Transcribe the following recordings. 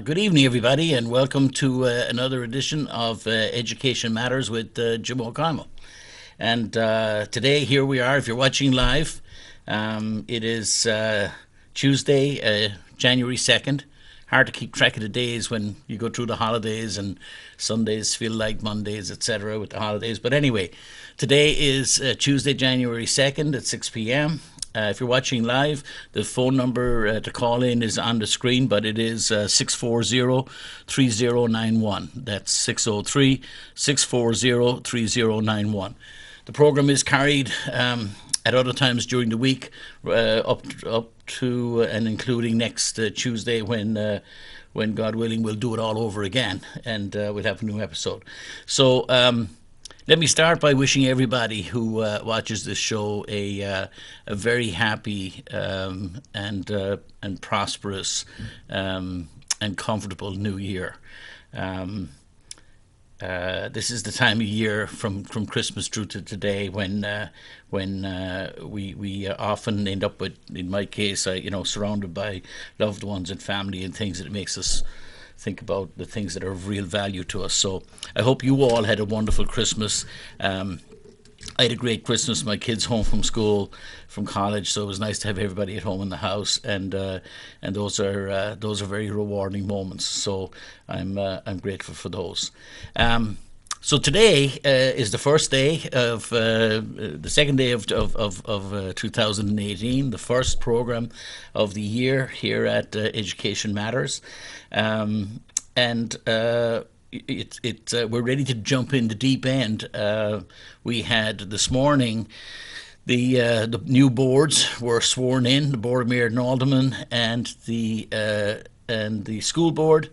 Good evening, everybody, and welcome to another edition of Education Matters with Jim O'Connell. And today, here we are. If you're watching live, it is Tuesday, January 2nd. Hard to keep track of the days when you go through the holidays and Sundays feel like Mondays, etc., with the holidays. But anyway, today is Tuesday, January 2nd at 6 p.m. If you're watching live, the phone number to call in is on the screen, but it is 640-3091. That's 603-640-3091. The program is carried at other times during the week, up to and including next Tuesday when God willing we'll do it all over again and we'll have a new episode. So let me start by wishing everybody who watches this show a very happy and prosperous and comfortable New Year. This is the time of year from Christmas through to today when we often end up with, in my case, surrounded by loved ones and family and things that makes us think about the things that are of real value to us. So I hope you all had a wonderful Christmas. I had a great Christmas. My kids home from school, from college, so it was nice to have everybody at home in the house, and those are very rewarding moments. So I'm grateful for those. So today is the first day of the second day of 2018, the first program of the year here at Education Matters, and we're ready to jump in the deep end. We had this morning the new boards were sworn in: the Board of Mayor and Aldermen and the school board.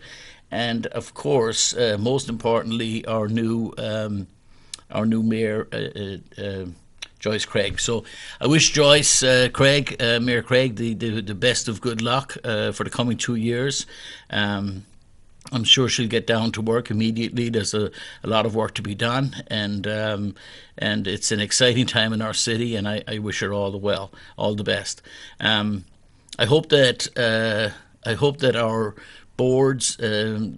And of course, most importantly, our new mayor, Joyce Craig. So I wish Joyce Craig, Mayor Craig, the best of good luck for the coming 2 years. I'm sure she'll get down to work immediately. There's a lot of work to be done, and it's an exciting time in our city. And I wish her all the best. I hope that our boards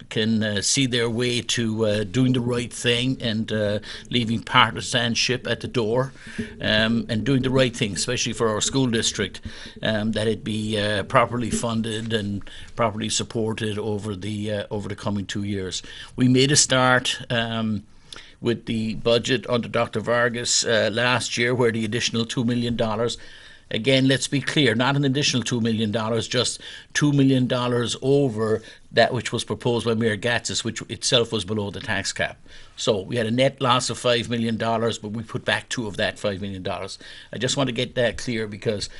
can see their way to doing the right thing and leaving partisanship at the door, and doing the right thing, especially for our school district, that it be properly funded and properly supported over the coming 2 years. We made a start with the budget under Dr. Vargas last year, where the additional $2 million. Again, let's be clear, not an additional $2 million, just $2 million over that which was proposed by Mayor Gatsis, which itself was below the tax cap. So we had a net loss of $5 million, but we put back two of that $5 million. I just want to get that clear, because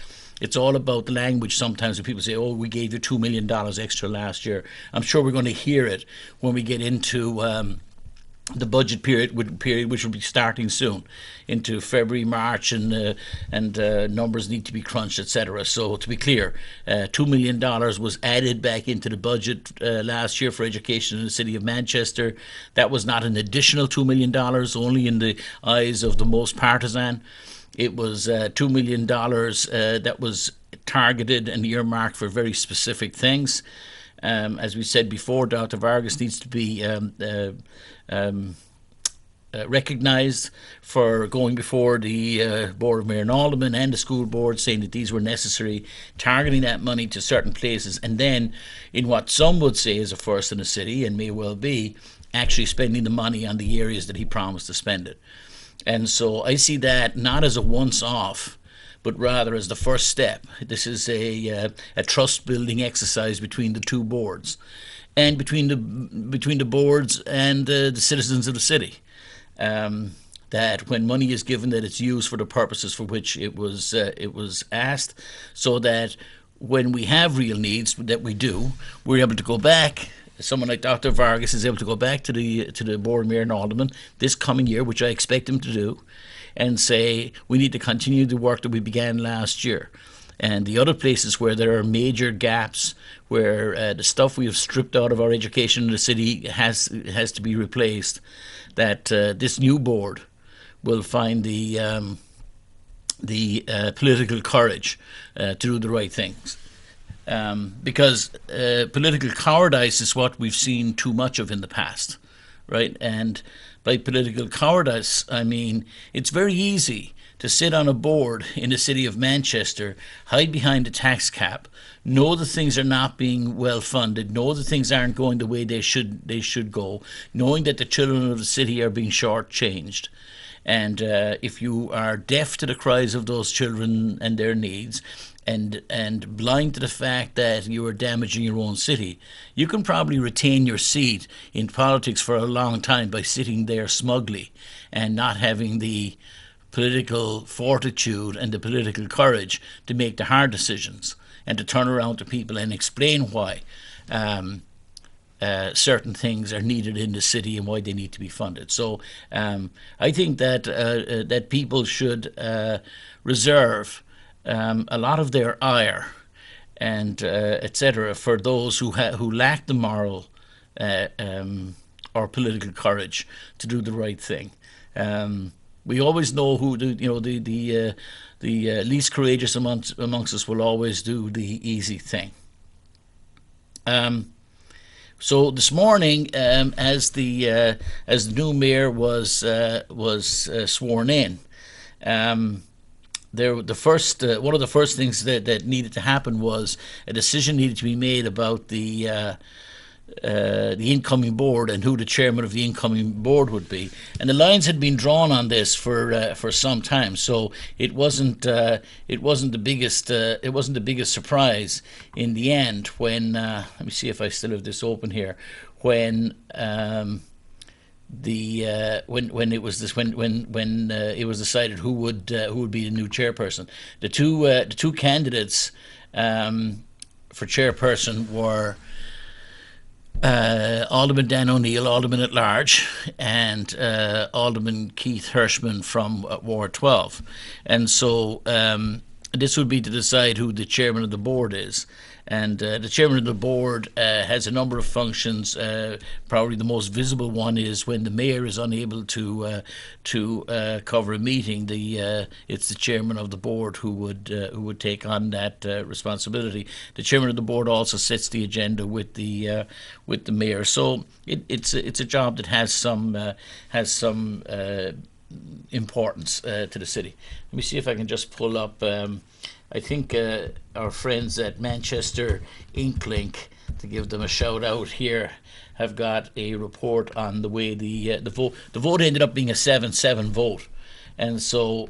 it's all about the language sometimes when people say, oh, we gave you $2 million extra last year. I'm sure we're going to hear it when we get into the budget period, which will be starting soon, into February, March, and numbers need to be crunched, etc. So to be clear, $2 million was added back into the budget last year for education in the city of Manchester. That was not an additional $2 million, only in the eyes of the most partisan. It was $2 million that was targeted and earmarked for very specific things. As we said before, Dr. Vargas needs to be recognised for going before the Board of Mayor and Aldermen and the school board, saying that these were necessary, targeting that money to certain places, and then, in what some would say is a first in the city, and may well be, actually spending the money on the areas that he promised to spend it. And so I see that not as a once-off, but rather as the first step. This is a trust-building exercise between the two boards, and between the boards and the citizens of the city. That when money is given, that it's used for the purposes for which it was asked, so that when we have real needs, that we do, we're able to go back. Someone like Dr. Vargas is able to go back to the Board of Mayor and Aldermen this coming year, which I expect him to do, and say we need to continue the work that we began last year. And the other places where there are major gaps, where the stuff we have stripped out of our education in the city has to be replaced, that this new board will find the political courage to do the right things. because political cowardice is what we've seen too much of in the past, right? And by political cowardice, I mean it's very easy to sit on a board in the city of Manchester, hide behind a tax cap, know that things are not being well funded, know that things aren't going the way they should go, knowing that the children of the city are being shortchanged. And if you are deaf to the cries of those children and their needs, and blind to the fact that you are damaging your own city, you can probably retain your seat in politics for a long time by sitting there smugly and not having the political fortitude and the political courage to make the hard decisions and to turn around to people and explain why certain things are needed in the city and why they need to be funded. So I think that that people should reserve a lot of their ire and etc. for those who lack the moral or political courage to do the right thing. We always know who the least courageous amongst us will always do the easy thing. So this morning, as the new mayor was sworn in, one of the first things that needed to happen was a decision needed to be made about the incoming board and who the chairman of the incoming board would be. And the lines had been drawn on this for some time, so it wasn't the biggest surprise in the end when let me see if I still have this open here, when when it was decided who would be the new chairperson. The two candidates for chairperson were Alderman Dan O'Neill, Alderman at large, and Alderman Keith Hirschman from Ward 12. And so this would be to decide who the chairman of the board is. And the chairman of the board has a number of functions. Probably the most visible one is when the mayor is unable to cover a meeting. It's the chairman of the board who would take on that responsibility. The chairman of the board also sets the agenda with the mayor. So it's a job that has some importance to the city. Let me see if I can just pull up. I think our friends at Manchester Inklink, to give them a shout out here, have got a report on the way the vote. The vote ended up being a 7-7 vote, and so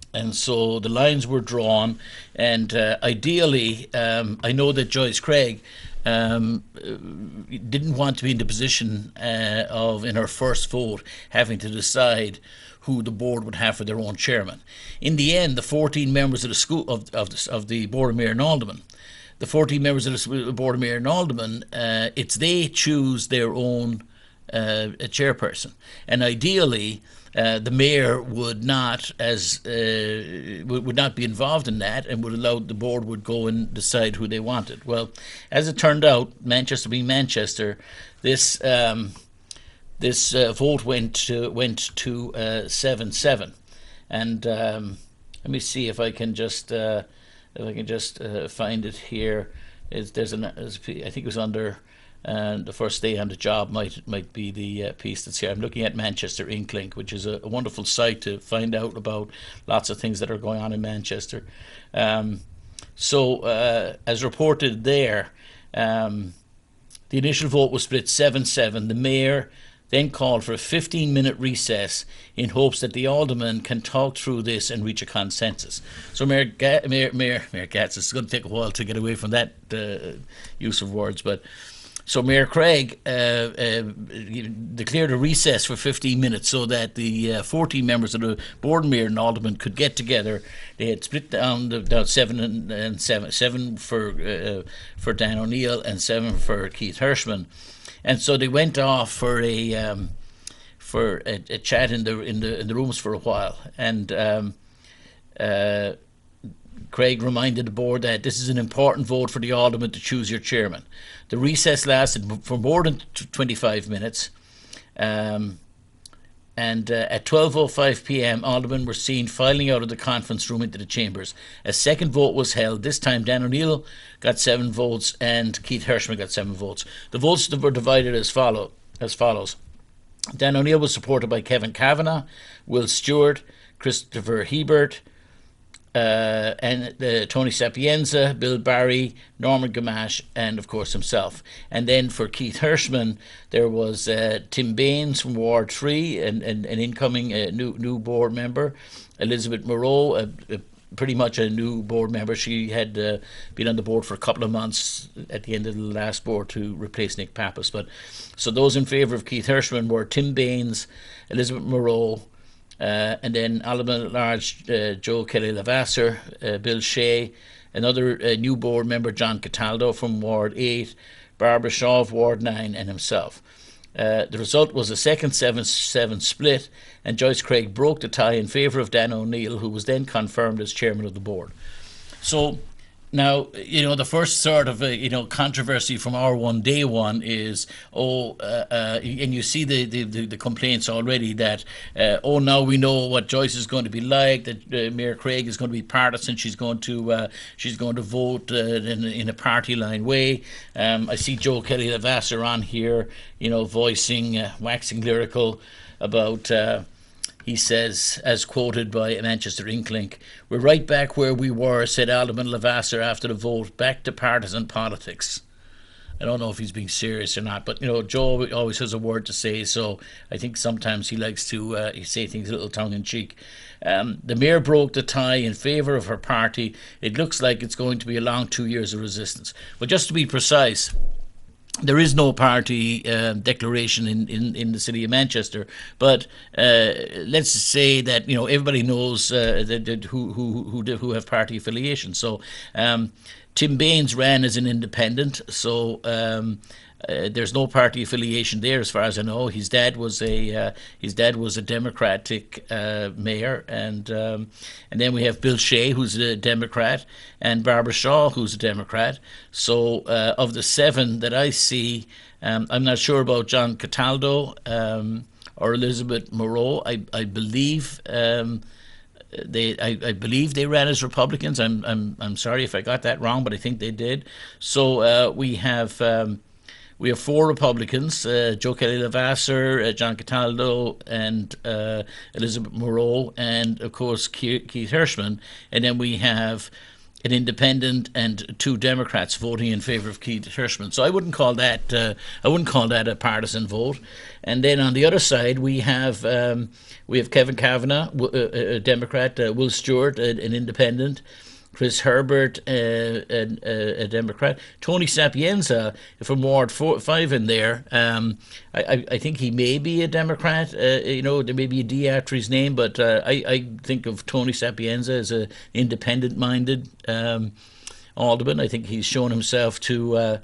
the lines were drawn, and ideally, I know that Joyce Craig didn't want to be in the position of, in her first vote, having to decide who the board would have for their own chairman. In the end, the 14 members of the school of the Board of Mayor and Aldermen, the 14 members of the Board of Mayor and Aldermen, it's they choose their own chairperson, and ideally, the mayor would not be involved in that, and would allow the board would go and decide who they wanted. Well, as it turned out, Manchester being Manchester, this vote went to 7-7, and let me see if I can just find it here. I think it was under. And the first day on the job might be the piece that's here. I'm looking at Manchester Inklink, which is a wonderful site to find out about lots of things that are going on in Manchester. So as reported there, the initial vote was split 7-7. The mayor then called for a 15-minute recess in hopes that the aldermen can talk through this and reach a consensus. So Mayor Katz, it's going to take a while to get away from that use of words, but so Mayor Craig declared a recess for 15 minutes so that the 14 members of the board, mayor and aldermen, could get together. They had split down 7 and 7 for Dan O'Neill and 7 for Keith Hirschman, and so they went off for a chat in the rooms for a while, and Craig reminded the board that this is an important vote for the aldermen to choose your chairman. The recess lasted for more than 25 minutes, And at 12:05 p.m., aldermen were seen filing out of the conference room into the chambers. A second vote was held. This time, Dan O'Neill got 7 votes and Keith Hirschman got 7 votes. The votes were divided as follows. Dan O'Neill was supported by Kevin Kavanagh, Will Stewart, Christopher Hebert, and Tony Sapienza, Bill Barry, Norman Gamache, and of course himself. And then for Keith Hirschman, there was Tim Baines from Ward 3, and an incoming new board member, Elizabeth Moreau, pretty much a new board member. She had been on the board for a couple of months at the end of the last board to replace Nick Pappas. But so those in favour of Keith Hirschman were Tim Baines, Elizabeth Moreau, and then Alderman at Large Joe Kelly-Levasseur, Bill Shea, another new board member John Cataldo from Ward 8, Barbara Shaw of Ward 9, and himself. The result was a second 7-7 split, and Joyce Craig broke the tie in favour of Dan O'Neill, who was then confirmed as chairman of the board. So now, the first sort of, controversy from R1 day one is, and you see the complaints already that, now we know what Joyce is going to be like, that Mayor Craig is going to be partisan, she's going to vote in a party line way. I see Joe Kelly-Levasseur on here, voicing, waxing lyrical about... He says, as quoted by Manchester Inklink, "We're right back where we were," said Alderman Levasseur after the vote, "back to partisan politics." I don't know if he's being serious or not, but Joe always has a word to say, so I think sometimes he likes to say things a little tongue-in-cheek. The mayor broke the tie in favour of her party. It looks like it's going to be a long 2 years of resistance. But just to be precise, there is no party declaration in the city of Manchester, but let's say that everybody knows that who have party affiliation. So Tim Baines ran as an independent, so there's no party affiliation there, as far as I know. His dad was a Democratic mayor, and then we have Bill Shea, who's a Democrat, and Barbara Shaw, who's a Democrat. So of the 7 that I see, I'm not sure about John Cataldo or Elizabeth Moreau. I believe. I believe they ran as Republicans. I'm sorry if I got that wrong, but I think they did. So we have 4 Republicans: Joe Kelly-Levasseur, John Cataldo, and Elizabeth Moreau, and of course Keith Hirschman. And then we have an independent and 2 Democrats voting in favour of Keith Hirschman. So I wouldn't call that a partisan vote. And then on the other side we have Kevin Kavanagh, a Democrat, Will Stewart, an independent, Chris Herbert, a Democrat, Tony Sapienza from Ward 5 in there. I think he may be a Democrat. There may be a D after his name, but I think of Tony Sapienza as an independent-minded alderman. I think he's shown himself to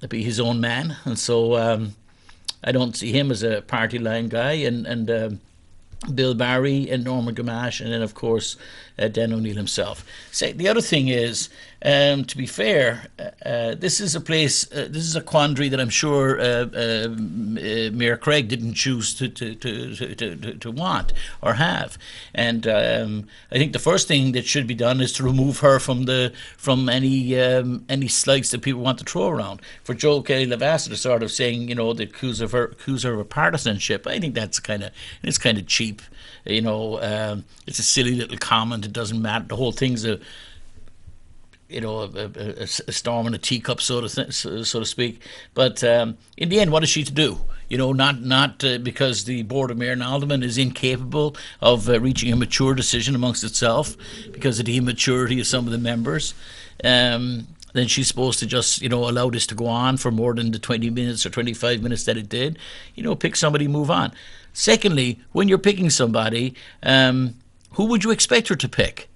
be his own man, and so I don't see him as a party line guy. And Bill Barry and Norman Gamache, and then of course Dan O'Neill himself. The other thing is, to be fair, this is a quandary that I'm sure Mayor Craig didn't choose to want or have, and I think the first thing that should be done is to remove her from any slights that people want to throw around. For Joe Kelly-Levasseur to sort of saying, that accuse her of partisanship, I think that's kind of cheap. It's a silly little comment. It doesn't matter. The whole thing's a storm in a teacup, so to speak. But in the end, what is she to do? Not because the Board of Mayor and Aldermen is incapable of reaching a mature decision amongst itself because of the immaturity of some of the members. Then she's supposed to just, allow this to go on for more than the 20 minutes or 25 minutes that it did. Pick somebody, move on. Secondly, when you're picking somebody, who would you expect her to pick?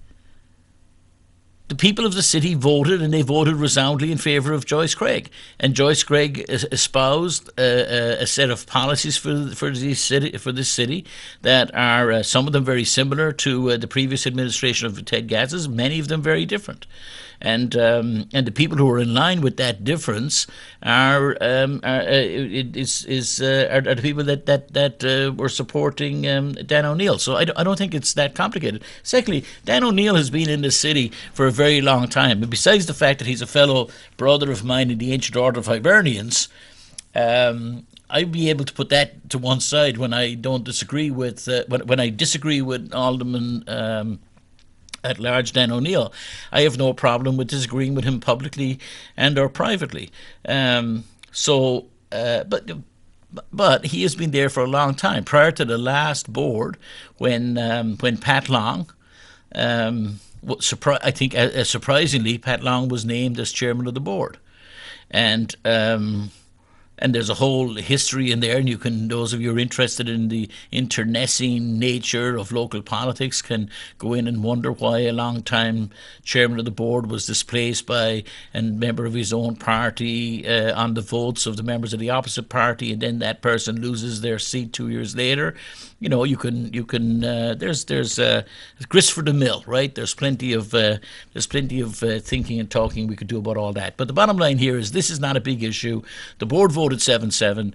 The people of the city voted, and they voted resoundingly in favour of Joyce Craig. And Joyce Craig espoused a set of policies for this city that are some of them very similar to the previous administration of Ted Gazz's, many of them very different. And the people who are in line with that difference are the people that were supporting Dan O'Neill. So I don't think it's that complicated. Secondly, Dan O'Neill has been in the city for a very long time, and besides the fact that he's a fellow brother of mine in the Ancient Order of Hibernians, I'd be able to put that to one side when I don't disagree with when I disagree with Alderman at large Dan O'Neill. I have no problem with disagreeing with him publicly and or privately. But he has been there for a long time. Prior to the last board, when Pat Long, I think surprisingly, Pat Long was named as chairman of the board, and there's a whole history in there, and you can, those of you who are interested in the internecine nature of local politics can go in and wonder why a long-time chairman of the board was displaced by a member of his own party on the votes of the members of the opposite party, and then that person loses their seat 2 years later. You know, you can. There's grist for the mill, right? There's plenty of thinking and talking we could do about all that. But the bottom line here is this is not a big issue. The board voted 7-7.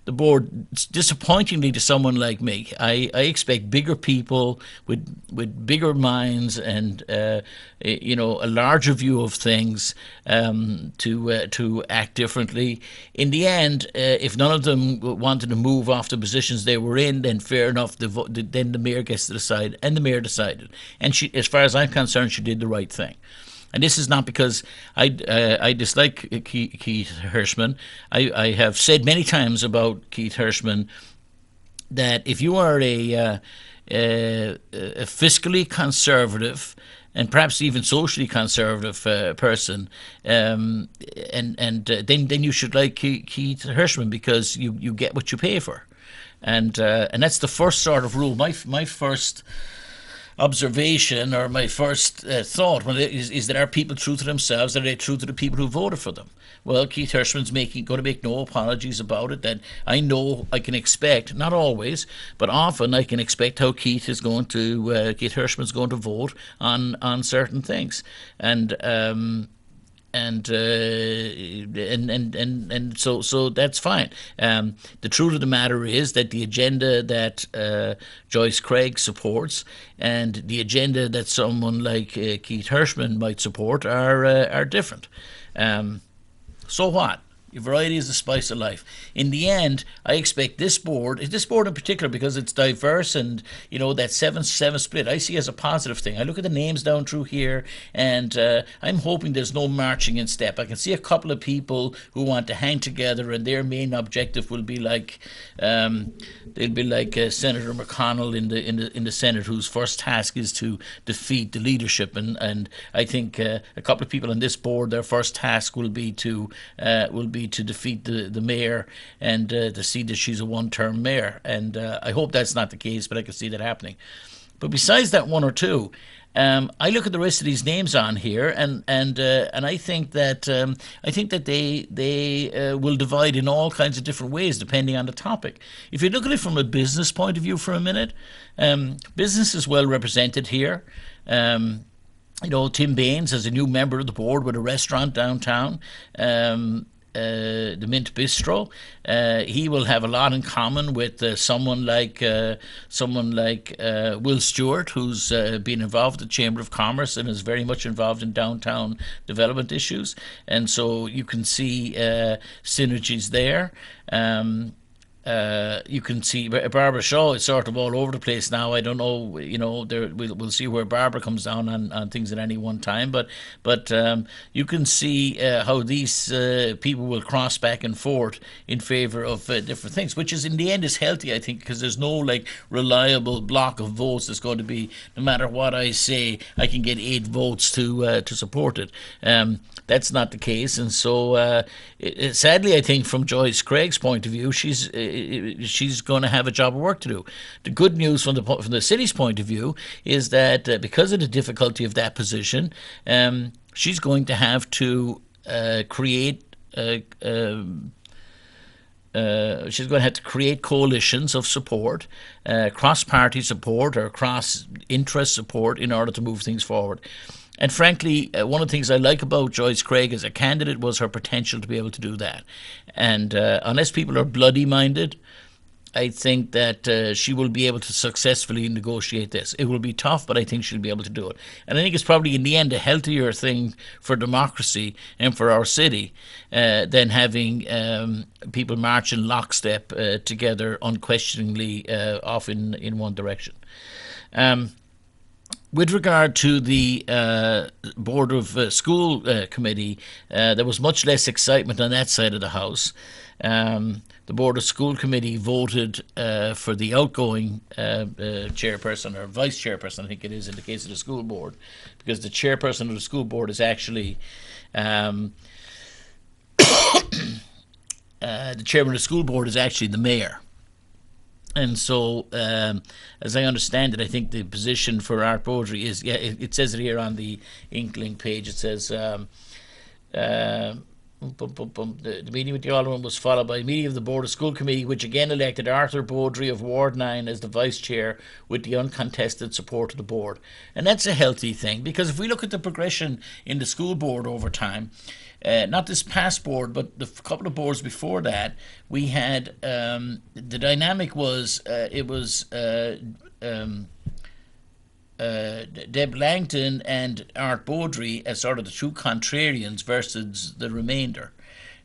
The board, disappointingly to someone like me, I expect bigger people with bigger minds and a larger view of things to act differently. In the end, if none of them wanted to move off the positions they were in, then fair enough. Then the mayor gets to decide, and the mayor decided. And she, as far as I'm concerned, she did the right thing. And this is not because I dislike Keith Hirschman. I have said many times about Keith Hirschman that if you are a fiscally conservative and perhaps even socially conservative person, then you should like Keith Hirschman because you get what you pay for, and that's the first sort of rule. My first observation, or my first thought, is that are people true to themselves? Are they true to the people who voted for them? Well, Keith Hirschman's going to make no apologies about it. That I know I can expect, not always, but often I can expect how Keith Hirschman's going to vote on certain things, and so that's fine. The truth of the matter is that the agenda that Joyce Craig supports and the agenda that someone like Keith Hirschman might support are different. So what? Variety is the spice of life. In the end, I expect this board in particular, because it's diverse and, that 7-7 split, I see as a positive thing. I look at the names down through here, and I'm hoping there's no marching in step. I can see a couple of people who want to hang together, and their main objective will be like Senator McConnell in the Senate, whose first task is to defeat the leadership. And I think a couple of people on this board, their first task will be to defeat the mayor and to see that she's a one-term mayor. And I hope that's not the case, but I can see that happening. But besides that one or two, I look at the rest of these names on here, and I think that they will divide in all kinds of different ways depending on the topic. If you look at it from a business point of view for a minute, business is well represented here. Tim Baines as a new member of the board with a restaurant downtown. The Mint Bistro, he will have a lot in common with someone like Will Stewart, who's been involved with the Chamber of Commerce and is very much involved in downtown development issues, and so you can see synergies there. You can see Barbara Shaw is sort of all over the place now. I don't know, we'll see where Barbara comes down on things at any one time, but you can see how these people will cross back and forth in favor of different things, which is in the end is healthy, I think, because there's no reliable block of votes that's going to be, no matter what I say, I can get 8 votes to support it. That's not the case, and so sadly, I think from Joyce Craig's point of view, she's she's going to have a job of work to do. The good news from the city's point of view is that because of the difficulty of that position, she's going to have to create. She's going to have to create coalitions of support, cross-party support or cross-interest support in order to move things forward. And frankly, one of the things I like about Joyce Craig as a candidate was her potential to be able to do that. And unless people are bloody minded, I think that she will be able to successfully negotiate this. It will be tough, but I think she'll be able to do it. And I think it's probably in the end a healthier thing for democracy and for our city than having people march in lockstep together unquestioningly off in one direction. With regard to the Board of School Committee, there was much less excitement on that side of the House. The Board of School Committee voted for the outgoing chairperson or vice chairperson, I think it is in the case of the school board, because the chairperson of the school board is actually the chairman of the school board is actually the mayor. And so, as I understand it, I think the position for Art Beaudry is, it says it here on the Inkling page, it says, the meeting with the Alderman was followed by a meeting of the Board of School Committee, which again elected Arthur Beaudry of Ward 9 as the Vice Chair with the uncontested support of the Board. And that's a healthy thing, because if we look at the progression in the school board over time, not this past board, but the couple of boards before that, we had the dynamic was Deb Langton and Art Beaudry as sort of the two contrarians versus the remainder.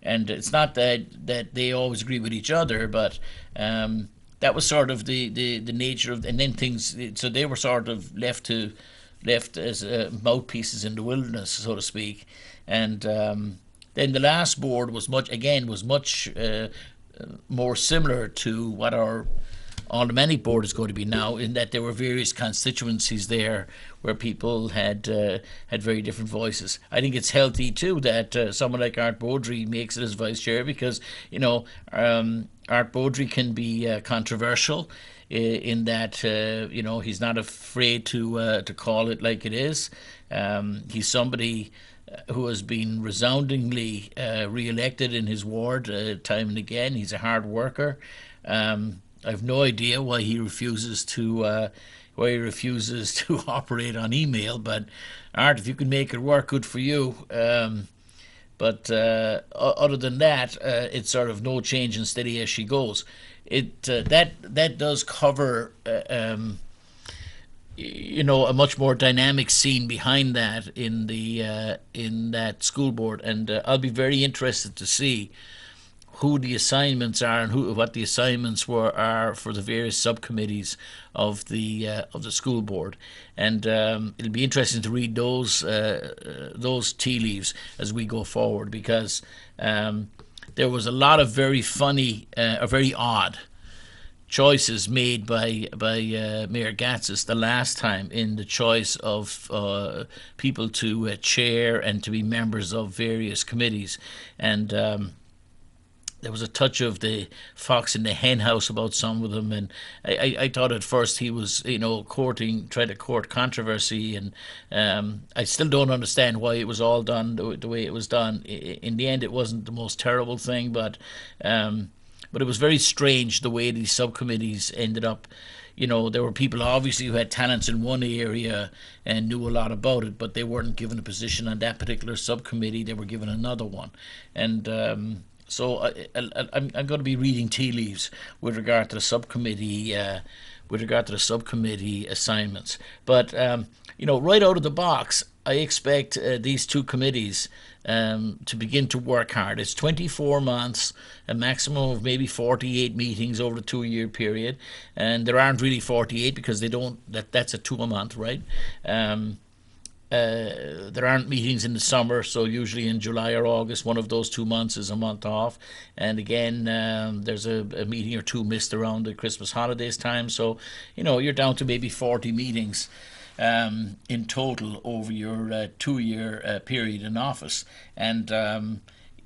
And it's not that they always agree with each other, but that was sort of the nature of, and then things. So they were sort of left as mouthpieces in the wilderness, so to speak. And then the last board was much more similar to what our Aldermanic board is going to be now, in that there were various constituencies there where people had very different voices. I think it's healthy too that someone like Art Beaudry makes it as vice chair, because Art Beaudry can be controversial in that he's not afraid to call it like it is. He's somebody who has been resoundingly re-elected in his ward time and again. He's a hard worker. I have no idea why he refuses to operate on email. But Art, if you can make it work, good for you. But other than that, it's sort of no change and steady as she goes. That does cover a much more dynamic scene behind that in that school board, and I'll be very interested to see who the assignments are and what the assignments are for the various subcommittees of the school board, and it'll be interesting to read those tea leaves as we go forward, because there was a lot of very funny or very odd choices made by Mayor Gatsis the last time in the choice of people to chair and to be members of various committees, and there was a touch of the fox in the hen house about some of them, and I thought at first he was trying to court controversy, and I still don't understand why it was all done the way it was done. In the end, it wasn't the most terrible thing, but it was very strange the way these subcommittees ended up. There were people obviously who had talents in one area and knew a lot about it, but they weren't given a position on that particular subcommittee. They were given another one. And so I'm going to be reading tea leaves with regard to the subcommittee assignments. But right out of the box, I expect these two committees to begin to work hard. It's 24 months, a maximum of maybe 48 meetings over the 2-year period, and there aren't really 48 because that's a 2 a month, right? There aren't meetings in the summer, so usually in July or August, one of those 2 months is a month off. And again, there's a meeting or two missed around the Christmas holidays time. So, you're down to maybe 40 meetings in total over your 2-year period in office. And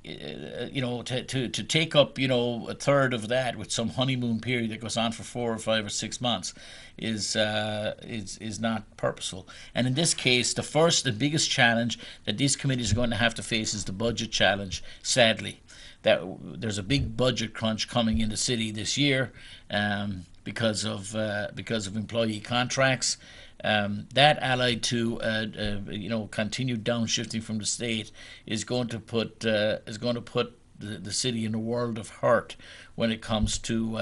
to take up, a third of that with some honeymoon period that goes on for 4 or 5 or 6 months is not purposeful. And in this case, the biggest challenge that these committees are going to have to face is the budget challenge. Sadly, that there's a big budget crunch coming in the city this year, because of employee contracts. That allied to continued downshifting from the state is going to put the city in a world of hurt when it comes to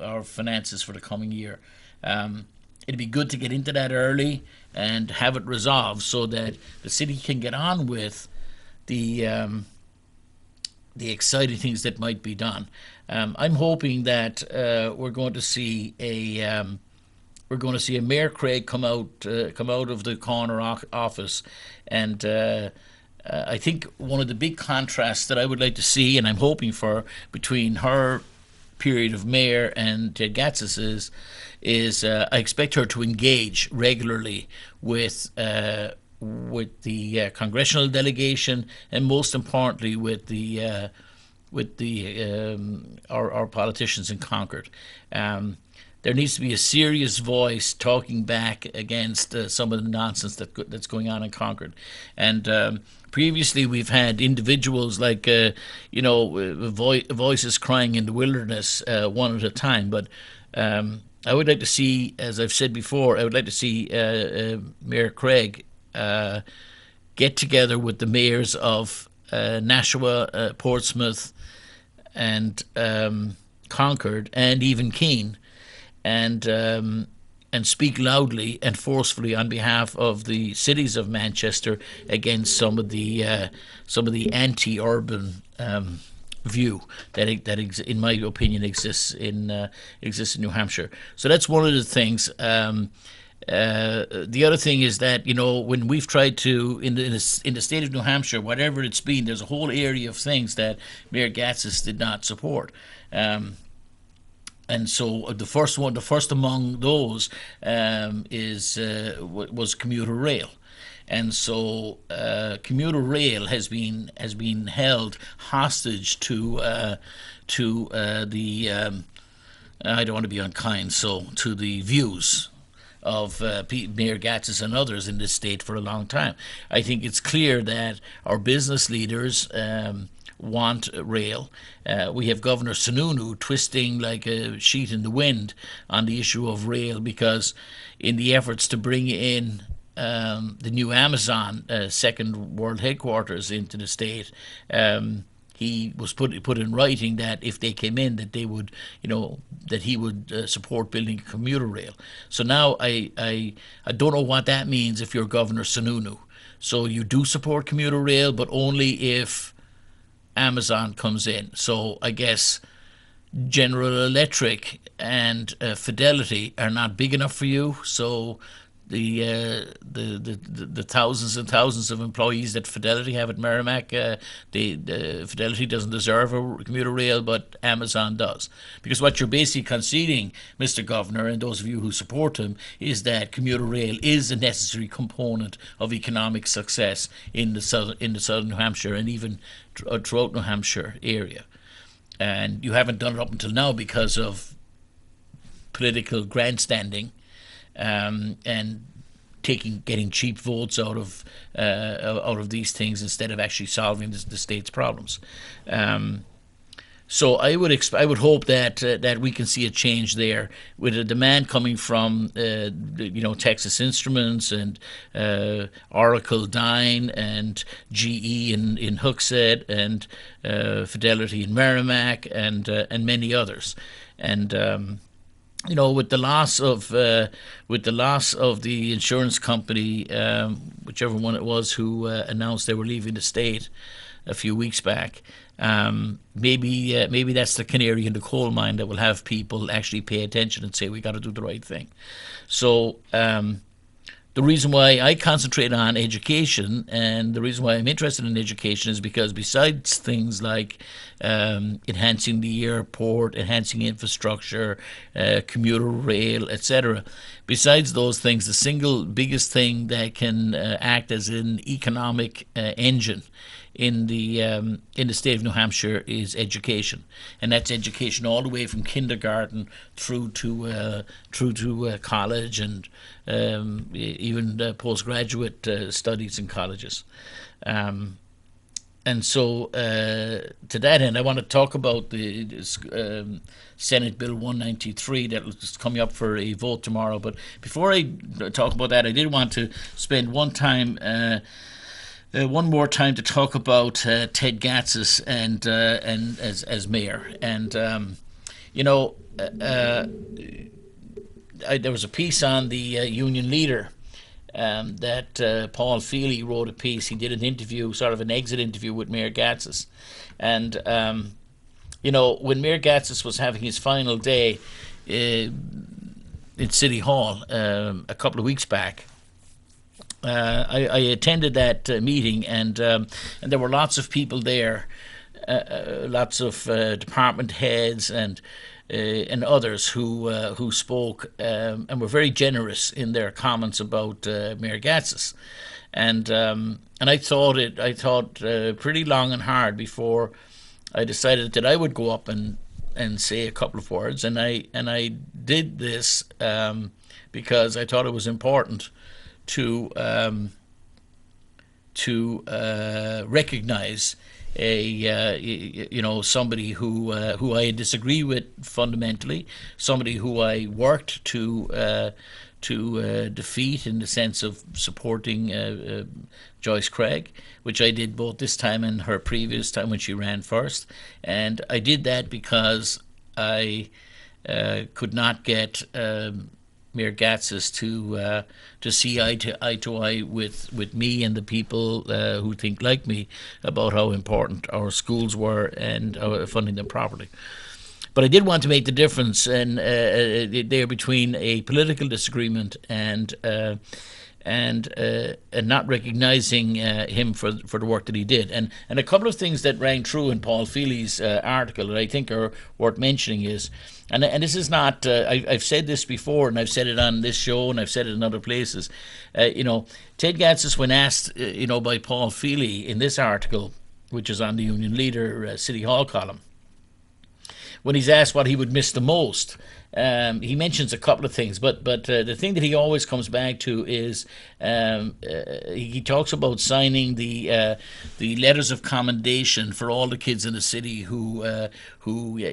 our finances for the coming year. It'd be good to get into that early and have it resolved so that the city can get on with the exciting things that might be done. I'm hoping that we're going to see a Mayor Craig come out of the corner office, and I think one of the big contrasts that I would like to see, and I'm hoping for, between her period of mayor and Ted Gatsas is I expect her to engage regularly with the congressional delegation, and most importantly with our politicians in Concord. There needs to be a serious voice talking back against some of the nonsense that's going on in Concord. And previously, we've had individuals like voices crying in the wilderness, one at a time. But I would like to see, as I've said before, I would like to see Mayor Craig get together with the mayors of Nashua, Portsmouth, and Concord, and even Keene, and speak loudly and forcefully on behalf of the cities of Manchester against some of the anti-urban view that in my opinion exists in New Hampshire. So that's one of the things. The other thing is that when we've tried to in the state of New Hampshire, whatever it's been, there's a whole area of things that Mayor Gatsas did not support. And so the first among those was commuter rail, and so commuter rail has been held hostage to the I don't want to be unkind, so to the views of Mayor Gatsas and others in this state for a long time. I think it's clear that our business leaders want rail. We have Governor Sununu twisting like a sheet in the wind on the issue of rail, because in the efforts to bring in the new Amazon second world headquarters into the state, he was put in writing that if they came in, that they would, that he would support building a commuter rail. So now I don't know what that means if you're Governor Sununu. So you do support commuter rail, but only if Amazon comes in. So I guess General Electric and Fidelity are not big enough for you. So the thousands and thousands of employees that Fidelity have at Merrimack, Fidelity doesn't deserve a commuter rail, but Amazon does. Because what you're basically conceding, Mr. Governor, and those of you who support him, is that commuter rail is a necessary component of economic success in the southern New Hampshire and even throughout New Hampshire area. And you haven't done it up until now because of political grandstanding, and getting cheap votes out of these things instead of actually solving the state's problems. So I would hope that we can see a change there, with a demand coming from Texas Instruments and Oracle Dine and GE in Hooksett and Fidelity in Merrimack and many others. And with the loss of the insurance company, whichever one it was, who announced they were leaving the state a few weeks back, maybe that's the canary in the coal mine that will have people actually pay attention and say we got to do the right thing. So the the reason why I concentrate on education and the reason why I'm interested in education is because besides things like enhancing the airport, enhancing infrastructure, commuter rail, etc., besides those things, the single biggest thing that can act as an economic engine in the state of New Hampshire is education, and that's education all the way from kindergarten through to college and even postgraduate studies in colleges. And so, to that end, I want to talk about the Senate Bill 193 that is coming up for a vote tomorrow. But before I talk about that, I did want to spend one more time to talk about Ted Gatsas and as mayor. And there was a piece on the union leader that Paul Feely wrote a piece. He did an interview, sort of an exit interview with Mayor Gatsas. And, when Mayor Gatsas was having his final day in City Hall a couple of weeks back, I attended that meeting, and there were lots of people there, lots of department heads and others who spoke and were very generous in their comments about Mayor Gatsas, and I thought pretty long and hard before I decided that I would go up and say a couple of words, and I did this because I thought it was important to recognize somebody who I disagree with fundamentally, somebody who I worked to defeat in the sense of supporting Joyce Craig, which I did both this time and her previous time when she ran first, and I did that because I could not get Mayor Gatsas to see eye to eye with me and the people who think like me about how important our schools were and funding them properly. But I did want to make the difference there between a political disagreement and not recognizing him for the work that he did. And a couple of things that rang true in Paul Feely's article that I think are worth mentioning is, and this is not, I've said this before, and I've said it on this show, and I've said it in other places. Ted Gatsas, when asked, by Paul Feely in this article, which is on the Union Leader City Hall column, when he's asked what he would miss the most, he mentions a couple of things, but the thing that he always comes back to is he talks about signing the letters of commendation for all the kids in the city who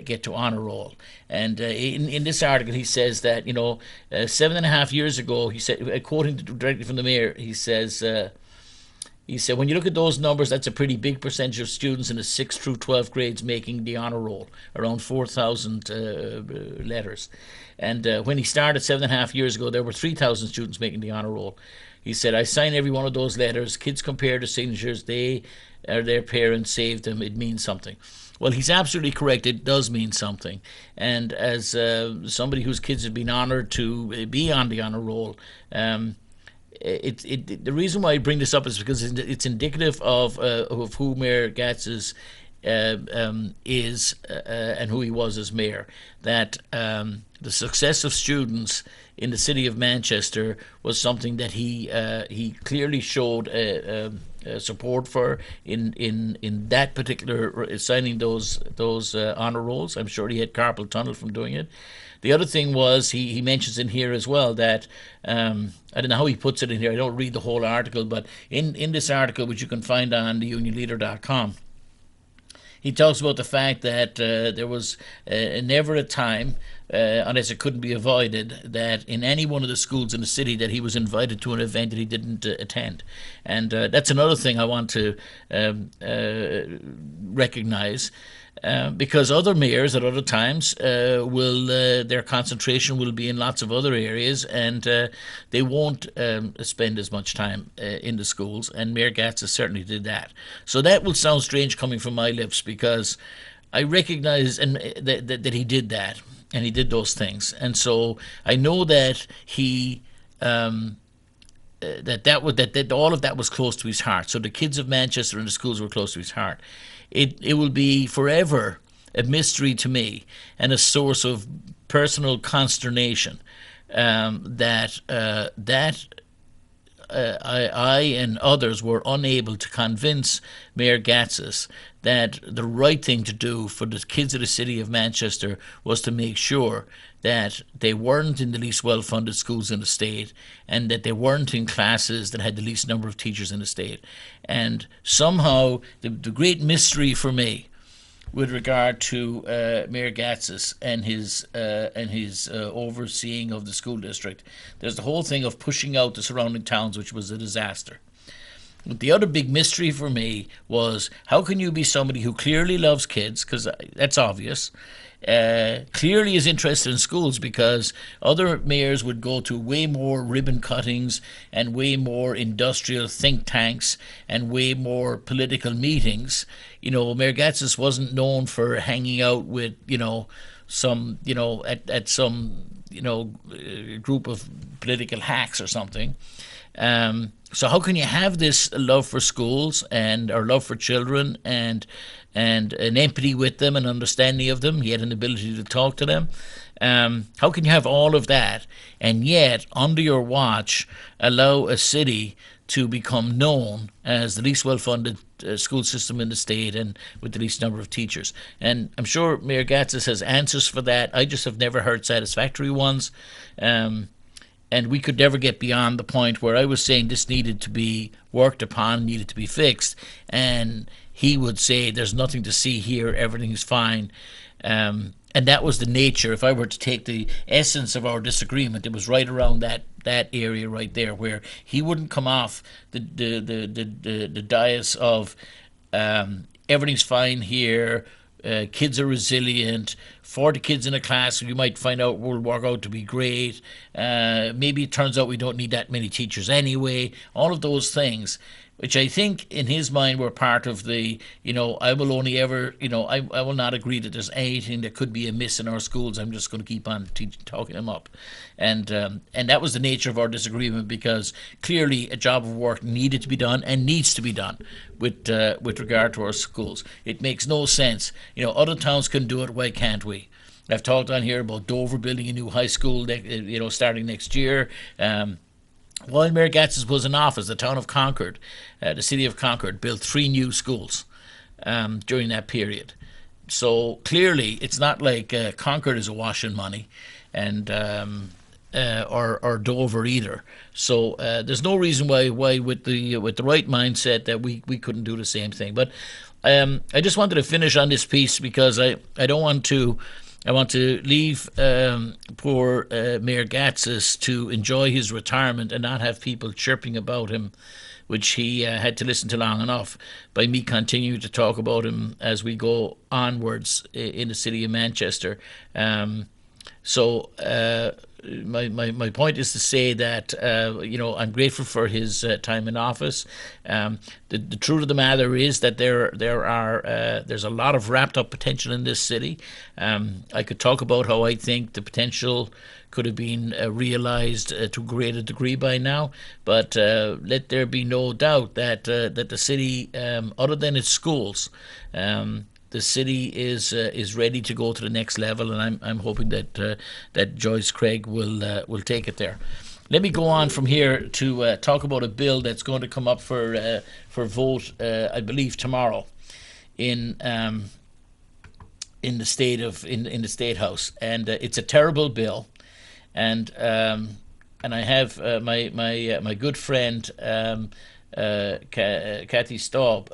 get to honor roll. And in this article, he says that 7.5 years ago, he said, quoting directly from the mayor, he said, when you look at those numbers, that's a pretty big percentage of students in the 6th through 12th grades making the honor roll, around 4,000 letters. And when he started 7.5 years ago, there were 3,000 students making the honor roll. He said, I sign every one of those letters. Kids compare the signatures. They or their parents saved them. It means something. Well, he's absolutely correct. It does mean something. And as somebody whose kids have been honored to be on the honor roll, the reason why I bring this up is because it's indicative of who Mayor Gatsas is and who he was as mayor. That the success of students in the city of Manchester was something that he clearly showed support for in that particular signing those honor rolls. I'm sure he had carpal tunnel from doing it. The other thing was he mentions in here as well that I don't know how he puts it in here. I don't read the whole article, but in this article, which you can find on theunionleader.com, he talks about the fact that there was never a time, unless it couldn't be avoided, that in any one of the schools in the city that he was invited to an event that he didn't attend. And that's another thing I want to recognize. Because other mayors at other times their concentration will be in lots of other areas, and they won't spend as much time in the schools, and Mayor Gatsas certainly did that. So that will sound strange coming from my lips, because I recognize that he did that, and he did those things. And so I know that he that all of that was close to his heart. So the kids of Manchester and the schools were close to his heart. It will be forever a mystery to me and a source of personal consternation that I and others were unable to convince Mayor Gatsis that the right thing to do for the kids of the city of Manchester was to make sure that they weren't in the least well-funded schools in the state and that they weren't in classes that had the least number of teachers in the state. And somehow the great mystery for me with regard to Mayor Gatsis and his overseeing of the school district, there's the whole thing of pushing out the surrounding towns, which was a disaster. But the other big mystery for me was, how can you be somebody who clearly loves kids, because that's obvious, clearly is interested in schools, because other mayors would go to way more ribbon cuttings and way more industrial think tanks and way more political meetings. Mayor Gatsis wasn't known for hanging out with, some, at some, group of political hacks or something. So how can you have this love for schools and or love for children and an empathy with them and understanding of them? He had an ability to talk to them. How can you have all of that and yet under your watch allow a city to become known as the least well-funded school system in the state and with the least number of teachers? And I'm sure Mayor Gatsis has answers for that. I just have never heard satisfactory ones. And we could never get beyond the point where I was saying this needed to be worked upon, needed to be fixed, and he would say there's nothing to see here, everything's fine. And that was the nature. If I were to take the essence of our disagreement, it was right around that area right there, where he wouldn't come off the dais of everything's fine here, kids are resilient, 40 kids in a class you might find out will work out to be great, maybe it turns out we don't need that many teachers anyway, all of those things, which I think in his mind were part of the, I will only ever, I will not agree that there's anything that could be amiss in our schools. I'm just going to keep on talking them up. And that was the nature of our disagreement, because clearly a job of work needed to be done and needs to be done with regard to our schools. It makes no sense. Other towns can do it. Why can't we? I've talked on here about Dover building a new high school, starting next year. While Mayor Gatsis was in office, the town of Concord, the city of Concord, built 3 new schools during that period. So clearly, it's not like Concord is awash in money, and or Dover either. So there's no reason why with the right mindset that we couldn't do the same thing. But I just wanted to finish on this piece because I don't want to. I want to leave poor Mayor Gatsis to enjoy his retirement and not have people chirping about him, which he had to listen to long enough, by me continuing to talk about him as we go onwards in the city of Manchester. So my point is to say that I'm grateful for his time in office. The truth of the matter is that there's a lot of wrapped up potential in this city. I could talk about how I think the potential could have been realized to a greater degree by now, but let there be no doubt that the city, other than its schools, the city is ready to go to the next level, and I'm hoping that Joyce Craig will take it there. Let me go on from here to talk about a bill that's going to come up for vote, I believe tomorrow, in the state house, and it's a terrible bill, and I have my good friend Kathy Staub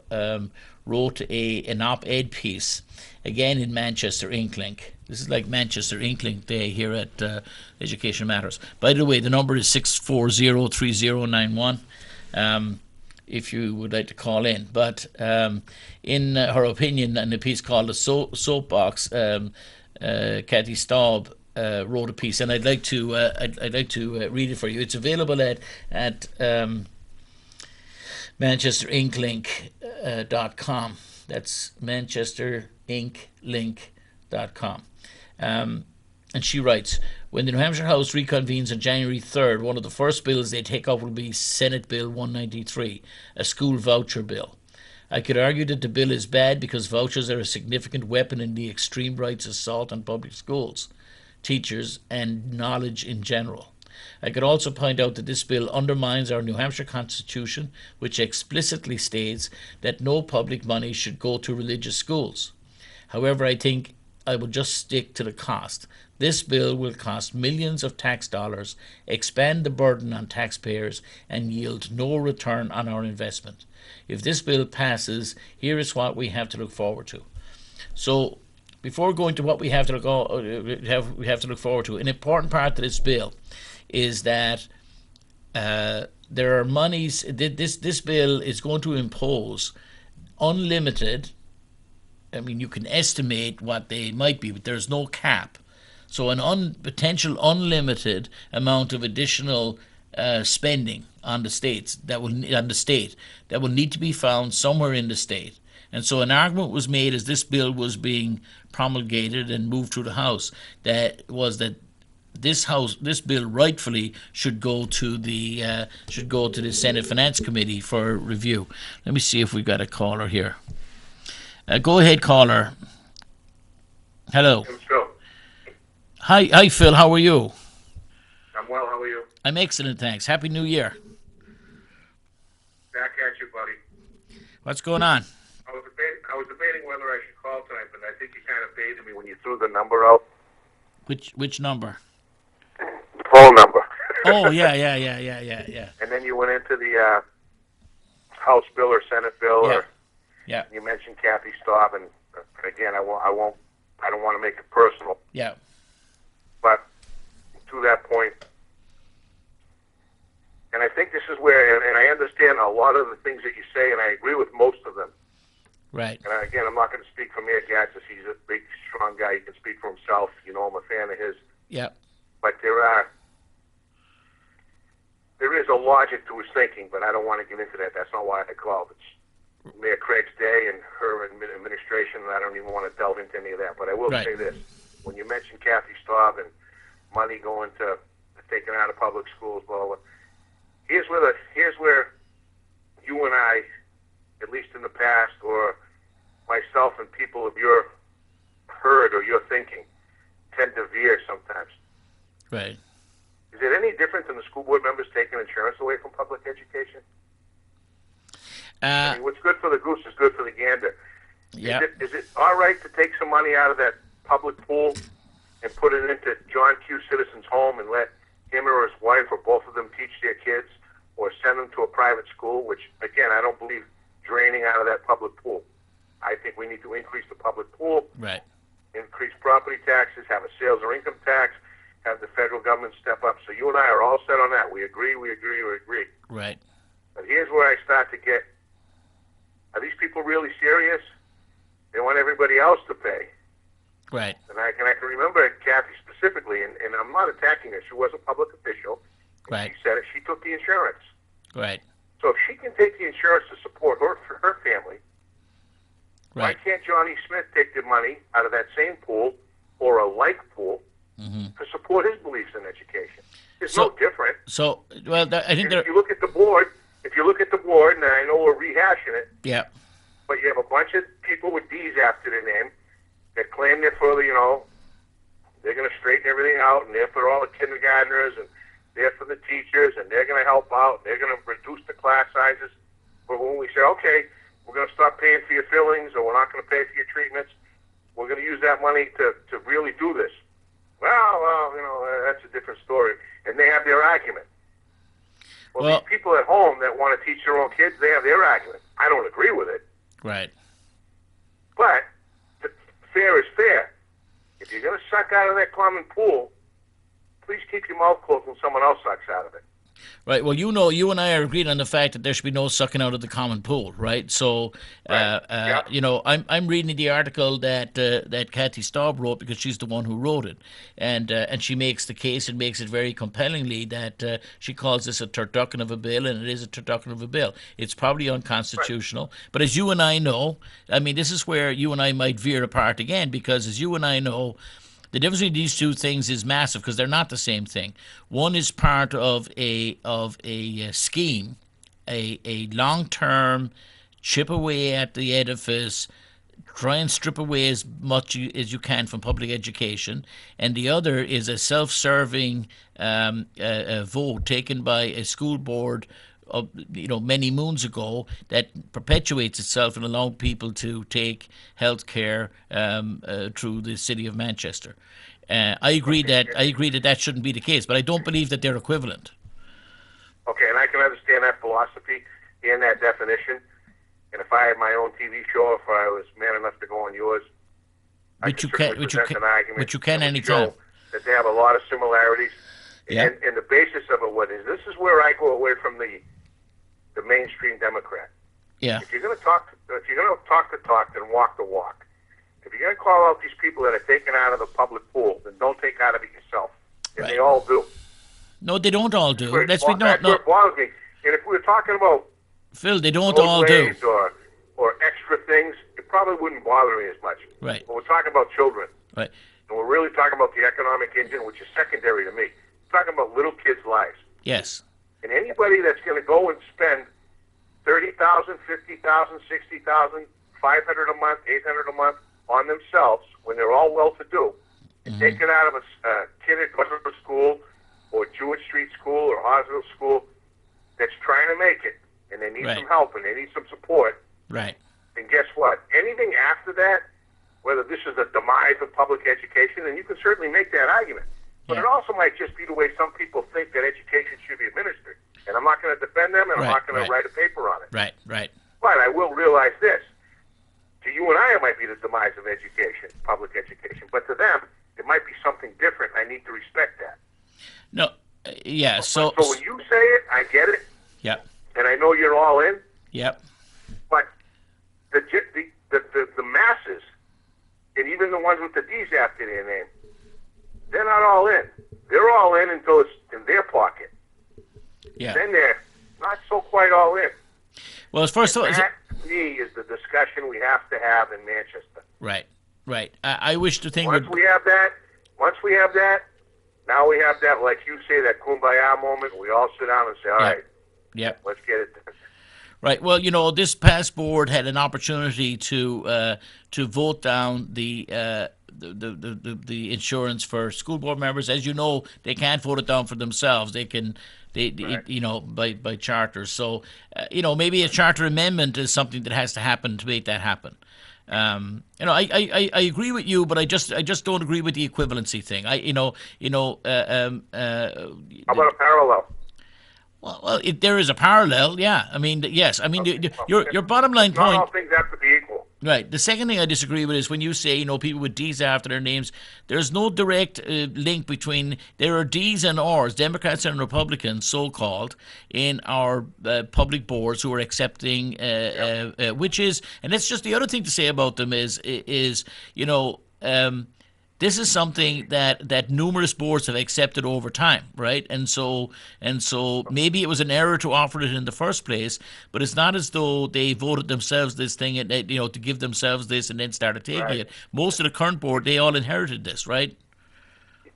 wrote an op-ed piece, again in Manchester Inklink. This is like Manchester Inklink Day here at Education Matters. By the way, the number is 640-3091 if you would like to call in. But in her opinion, in a piece called The Soapbox, Kathy Staub wrote a piece, and I'd like to read it for you. It's available at ManchesterInkLink.com. That's ManchesterInkLink.com. And she writes, When the New Hampshire House reconvenes on January 3rd, one of the first bills they take up will be Senate Bill 193, a school voucher bill. I could argue that the bill is bad because vouchers are a significant weapon in the extreme right's assault on public schools, teachers, and knowledge in general. I could also point out that this bill undermines our New Hampshire Constitution, which explicitly states that no public money should go to religious schools. However, I think I will just stick to the cost. This bill will cost millions of tax dollars, expand the burden on taxpayers, and yield no return on our investment. If this bill passes, here is what we have to look forward to. So, before going to what we have to look forward to, an important part of this bill is that there are monies. This bill is going to impose unlimited. I mean, you can estimate what they might be, but there's no cap. So an potential unlimited amount of additional spending on the state that will need to be found somewhere in the state. And so an argument was made as this bill was being promulgated and moved through the House that this bill rightfully should go to the Senate Finance Committee for review. Let me see if we've got a caller here. Go ahead, caller. Hello. Phil. Hi, Phil. How are you? I'm well. How are you? I'm excellent, thanks. Happy New Year. Back at you, buddy. What's going on? I was debating whether I should call tonight, but I think you kind of baited me when you threw the number out. Which number? The phone number. Oh, yeah. And then you went into the House bill or Senate bill, Yeah. or Yeah. you mentioned Kathy Staub, and again, I don't want to make it personal, Yeah. but to that point, and I think this is where, and I understand a lot of the things that you say, and I agree with most of them. Right. And again, I'm not going to speak for Mayor Gatsis. He's a big, strong guy. He can speak for himself. You know, I'm a fan of his. Yeah. But there is a logic to his thinking, but I don't want to get into that. That's not why I called. It's Mayor Craig's day and her administration, and I don't even want to delve into any of that. But I will Right. say this. When you mention Kathy Staub and money going to taken out of public schools, blah, blah, blah, here's where you and I, at least in the past, or myself and people of your herd or your thinking, tend to veer sometimes. Right. Is it any different than the school board members taking insurance away from public education? I mean, what's good for the goose is good for the gander. Yeah. Is it all right to take some money out of that public pool and put it into John Q. Citizens' home and let him or his wife or both of them teach their kids, or send them to a private school, which, again, I don't believe draining out of that public pool. I think we need to increase the public pool, Right. increase property taxes, have a sales or income tax, have the federal government step up. So you and I are all set on that. We agree. Right. But here's where I start to get, are these people really serious? They want everybody else to pay. Right. And I can remember Kathy specifically, and I'm not attacking her. She was a public official. Right. She said it. She took the insurance. Right. So if she can take the insurance to support her family, why Right. can't Johnny Smith take the money out of that same pool or a like pool to support his beliefs in education? It's So- no different. So, well, I think And there. if you look at the board, and I know we're rehashing it, Yeah. but you have a bunch of people with D's after their name that claim they're for they're going to straighten everything out, and they're for all the kindergartners, and they're for the teachers, and they're going to help out, they're going to reduce the class sizes. But when we say, okay, we're going to stop paying for your fillings, or we're not going to pay for your treatments, we're going to use that money to really do this. Well, that's a different story. And they have their argument. Well, Well- these people at home that want to teach their own kids, they have their argument. I don't agree with it. Right. But fair is fair. If you're going to suck out of that common pool, please keep your mouth closed when someone else sucks out of it. Right. Well, you and I are agreed on the fact that there should be no sucking out of the common pool, right? So, Right. Yeah. I'm reading the article that Kathy Staub wrote because she's the one who wrote it, and she makes the case and makes it very compellingly that she calls this a turducken of a bill, and it is a turducken of a bill. It's probably unconstitutional, but as you and I know, I mean, this is where you and I might veer apart again, because as you and I know, The difference between these two things is massive because they're not the same thing. One is part of a scheme, a long term chip away at the edifice, try and strip away as much as you can from public education, and the other is a self-serving vote taken by a school board of, many moons ago that perpetuates itself and allows people to take health care through the city of Manchester. I agree that shouldn't be the case, but I don't believe that they're equivalent. Okay, and I can understand that philosophy and that definition. And if I had my own TV show, if I was man enough to go on yours, Which you certainly can, which you present can, an argument which you can that would anytime. show that they have a lot of similarities. Yeah. And the basis of it, this is where I go away from the mainstream Democrat. Yeah. If you're going to talk the talk, then walk the walk. If you're going to call out these people that are taken out of the public pool, then don't take out of it yourself. And Right. they all do. No, they don't all do. That's where it bothers me. And if we were talking about Phil, they don't all do. roadways or extra things, it probably wouldn't bother me as much. Right. But we're talking about children. Right. And we're really talking about the economic engine, which is secondary to me. We're talking about little kids' lives. Yes. And anybody that's going to go and spend $30,000, $50,000, $60,000, $500 a month, $800 a month on themselves when they're all well-to-do, and take it out of a kid at Glenwood School or Jewett Street School or Oswald School that's trying to make it, and they need Right. some help and they need some support, Right. and guess what? Anything after that, whether this is a demise of public education, and you can certainly make that argument, but Yeah. it also might just be the way some people think that education should be administered. And I'm not going to defend them, and I'm Right, not going right. to write a paper on it. Right. Right. But I will realize this. To you and I, it might be the demise of education, public education. But to them, it might be something different. I need to respect that. No. Yeah. So. So when you say it, I get it, Yep. and I know you're all in. Yep. But the masses, and even the ones with the D's after their name, they're not all in. They're all in until it's in their pocket. Yeah. Then they're not so quite all in. Well, as first of all, That, to me, is the discussion we have to have in Manchester. right. Right. I wish the thing Once would. we have that, now we have that, like you say, that kumbaya moment. We all sit down and say, all Yeah. right, Yep. let's get it done. Right. Well, this past board had an opportunity to vote down the insurance for school board members. As you know, they can't vote it down for themselves. They can, by charter. So, maybe a charter amendment is something that has to happen to make that happen. I agree with you, but I just don't agree with the equivalency thing. How about a parallel? Well, there is a parallel. Yeah. I mean, yes. I mean, your bottom line Not point. all things have to be equal. Right. The second thing I disagree with is when you say, people with D's after their names, there's no direct link between, there are D's and R's, Democrats and Republicans, so-called, in our public boards who are accepting, which is, and that's just the other thing to say about them is this is something that numerous boards have accepted over time, right? And so maybe it was an error to offer it in the first place, but it's not as though they voted themselves this thing and to give themselves this and then started taking Right. it. Most of the current board, they all inherited this, right?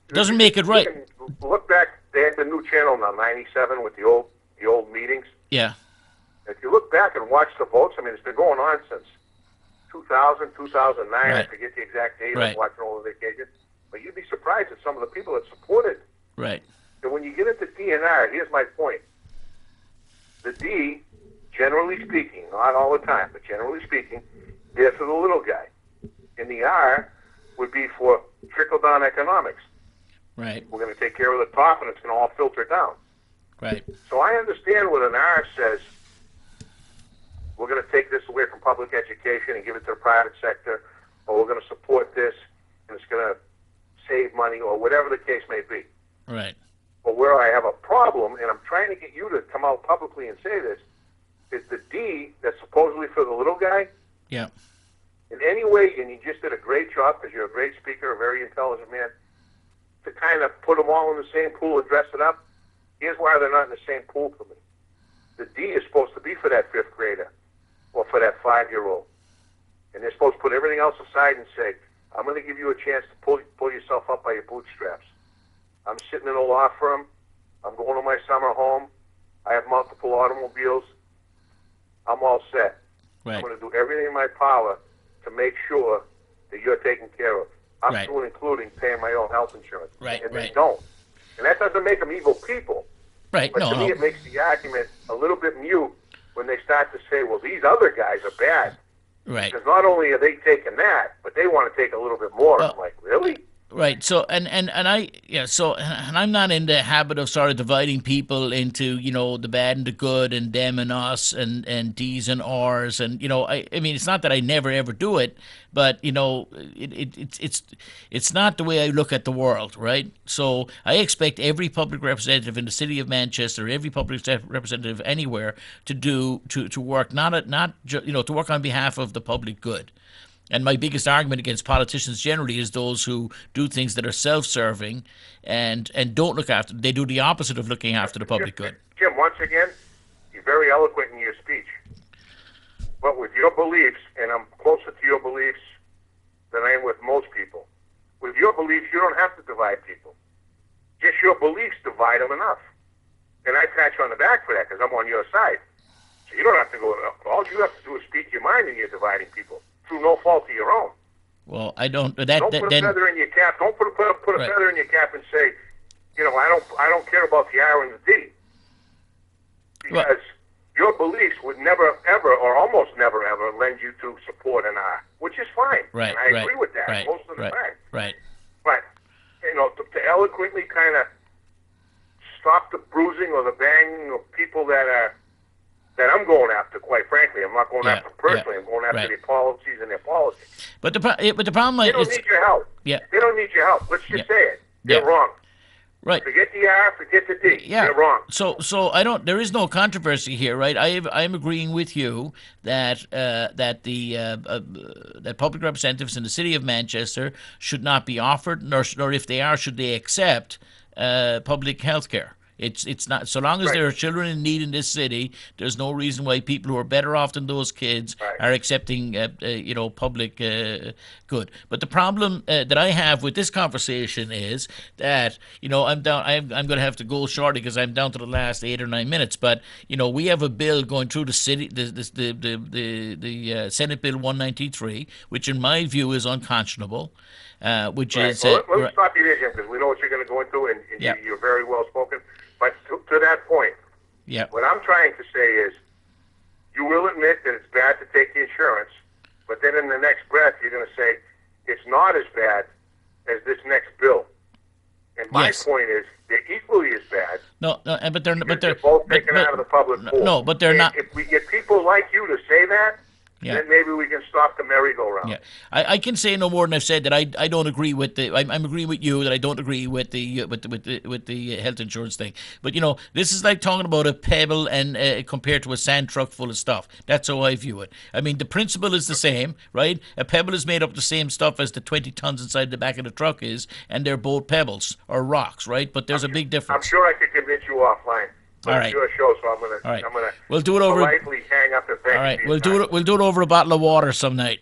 Doesn't make it You right. can look back, they have the new channel now, 97, with the old meetings. Yeah, If you look back and watch the votes, I mean, it's been going on since 2000, 2009. I Right. forget the exact date. I Right. was watching all the vacation. But you'd be surprised at some of the people that supported. right. And when you get into DNR, here's my point. The D, generally speaking, not all the time, but generally speaking, is for the little guy. And the R would be for trickle-down economics. Right, We're going to take care of the top, and it's going to all filter down. right, So I understand what an R says. We're going to take this away from public education and give it to the private sector, or we're going to support this, and it's going to save money, or whatever the case may be. right. But where I have a problem, and I'm trying to get you to come out publicly and say this, is the D that's supposedly for the little guy. Yeah, In any way, and you just did a great job because you're a great speaker, a very intelligent man, to kind of put them all in the same pool and dress it up. Here's why they're not in the same pool for me. The D is supposed to be for that fifth grader or for that 5-year-old. And they're supposed to put everything else aside and say, I'm going to give you a chance to pull yourself up by your bootstraps. I'm sitting in a law firm. I'm going to my summer home. I have multiple automobiles. I'm all set. Right. I'm going to do everything in my power to make sure that you're taken care of. Up Right. to and including paying my own health insurance. Right, And right. they don't. And that doesn't make them evil people. Right. But No, to me, no. it makes the argument a little bit mute when they start to say, well, these other guys are bad. Right. Because not only are they taking that, but they want to take a little bit more. Well, I'm like, really? Right. So and I and I'm not in the habit of sort of dividing people into, the bad and the good and them and us and D's and R's, and I mean, it's not that I never ever do it, but it's not the way I look at the world, right? So I expect every public representative in the city of Manchester, every public representative anywhere to work to work on behalf of the public good. And my biggest argument against politicians generally is those who do things that are self-serving and don't look after. They do the opposite of looking after the public good. Jim, once again, you're very eloquent in your speech. But with your beliefs, and I'm closer to your beliefs than I am with most people, with your beliefs, you don't have to divide people. Just your beliefs divide them enough. And I pat you on the back for that because I'm on your side. So you don't have to go, all you have to do is speak your mind and you're dividing people through no fault of your own. Well, I don't. Don't put a feather in your cap. Don't put a Right. feather in your cap and say, I don't care about the R and the D. Because your beliefs would never, ever, or almost never, ever lend you to support an R, which is fine. Right. And I agree with that Right. most of the Right. time. Right. But, to eloquently kind of stop the bruising or the banging of people that I'm going after, quite frankly. I'm not going Yeah, after personally. yeah, I'm going after right. their policies and their policies. But the problem They don't is need your help. Yeah. They don't need your help. Let's just Yeah. say it. They're Yeah. wrong. right. Forget the R, forget the D. Yeah. They're wrong. So I don't. There is no controversy here, right? I'm agreeing with you that that public representatives in the city of Manchester should not be offered, nor if they are, should they accept public health care. It's not, so long as Right. there are children in need in this city. There's no reason why people who are better off than those kids Right. are accepting public good. But the problem that I have with this conversation is that I'm down. I'm going to have to go shortly because I'm down to the last 8 or 9 minutes. But we have a bill going through the city, the Senate Bill 193, which in my view is unconscionable. Which Right. is Well, let's stop you there, Jim, because we know what you're going to go into, and Yeah. you're very well spoken. But to that point, yeah. what I'm trying to say is, you will admit that it's bad to take the insurance, but then in the next breath, you're going to say it's not as bad as this next bill. And my Yes. point is, they're equally as bad. No, but they're Both taken out of the public pool. No, but they're And not. If we get people like you to say that, Yeah. then maybe we can stop the merry-go-round. Yeah, I can say no more than I've said that I don't agree with the. I'm agreeing with you that I don't agree with the health insurance thing. But this is like talking about a pebble and compared to a sand truck full of stuff. That's how I view it. I mean, the principle is the same, right? A pebble is made up of the same stuff as the 20 tons inside the back of the truck is, and they're both pebbles or rocks, right? But there's a big I'm difference. sure I could convince you offline. But All it's right. your show, so I'm gonna All right. I'm gonna We'll do it over. politely hang up and thank All right, you. we'll do it. We'll do it over a bottle of water some night.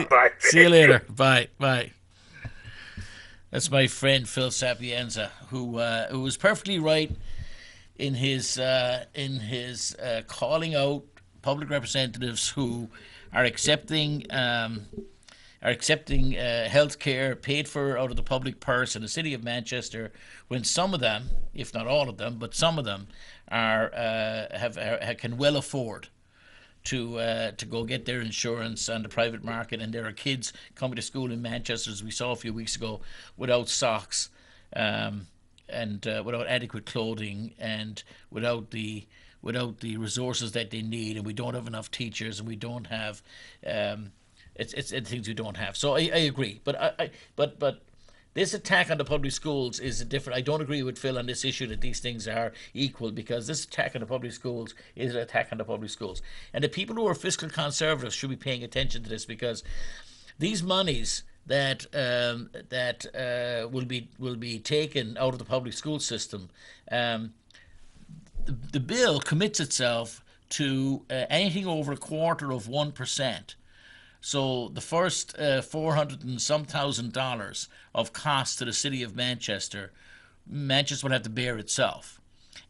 Bye. See you later. Bye. Bye. That's my friend Phil Sapienza, who was perfectly right in his calling out public representatives who are accepting health care paid for out of the public purse in the city of Manchester, when some of them, if not all of them, but some of them are can well afford to go get their insurance on the private market, and there are kids coming to school in Manchester, as we saw a few weeks ago, without socks, and without adequate clothing, and without the resources that they need, and we don't have enough teachers, and we don't have it's things we don't have. So I agree, but but this attack on the public schools is a different. I don't agree with Phil on this issue that these things are equal, because this attack on the public schools is an attack on the public schools, and the people who are fiscal conservatives should be paying attention to this, because these monies that will be taken out of the public school system, the bill commits itself to anything over 1/4% So the first 400 and some thousand dollars of cost to the city of Manchester, Manchester would have to bear itself.